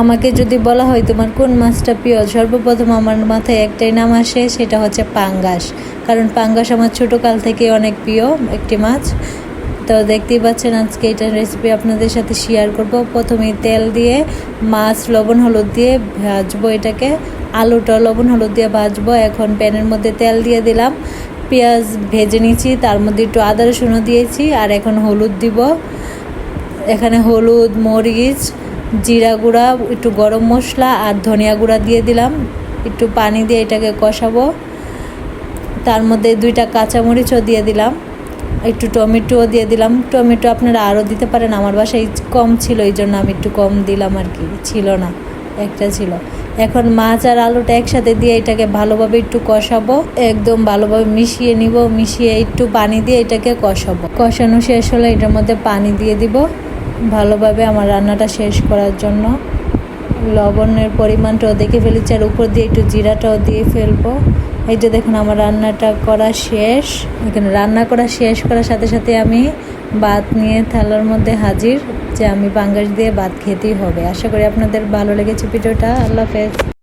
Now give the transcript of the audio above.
আমাকে যদি বলা হয় তোমার কোন মাছটা প্রিয়, সর্বপ্রথম আমার মাথায় একটাই নাম আসে, সেটা হচ্ছে পাঙ্গাস। কারণ পাঙ্গাস আমার ছোটোকাল থেকে অনেক প্রিয় একটি মাছ। তো দেখতেই পাচ্ছেন আজকে এটার রেসিপি আপনাদের সাথে শেয়ার করব। প্রথমে তেল দিয়ে মাছ লবণ হলুদ দিয়ে ভাজবো এটাকে, আলুটা লবণ হলুদ দিয়ে ভাজবো। এখন প্যানের মধ্যে তেল দিয়ে দিলাম, পেঁয়াজ ভেজে নিয়েছি, তার মধ্যে একটু আদা রসুনও দিয়েছি। আর এখন হলুদ দিব, এখানে হলুদ, মরিচ, জিরা গুঁড়া, একটু গরম মশলা আর ধনিয়া গুঁড়া দিয়ে দিলাম। একটু পানি দিয়ে এটাকে কষাবো। তার মধ্যে 2টা কাঁচামরিচও দিয়ে দিলাম, একটু টমেটোও দিয়ে দিলাম। টমেটো আপনারা আরও দিতে পারেন, আমার বাসায় কম ছিল এই জন্য আমি একটু কম দিলাম আর কি, ছিল না, একটা ছিল। এখন মাছ আর আলুটা একসাথে দিয়ে এটাকে ভালোভাবে একটু কষাবো, একদম ভালোভাবে মিশিয়ে নিব। মিশিয়ে একটু পানি দিয়ে এটাকে কষাবো। কষানো শেষ হলে এটার মধ্যে পানি দিয়ে দিব ভালোভাবে আমার রান্নাটা শেষ করার জন্য। লবণের পরিমাণটাও দেখে ফেলেছি, আর উপর দিয়ে একটু জিরাটাও দিয়ে ফেলবো। এই যে দেখুন আমার রান্নাটা করা শেষ। এখানে রান্না করা শেষ করার সাথে সাথে আমি ভাত নিয়ে থালার মধ্যে হাজির, যে আমি পাঙ্গাস দিয়ে ভাত খেতেই হবে। আশা করি আপনাদের ভালো লেগেছে ভিডিওটা। আল্লাহ হাফেজ।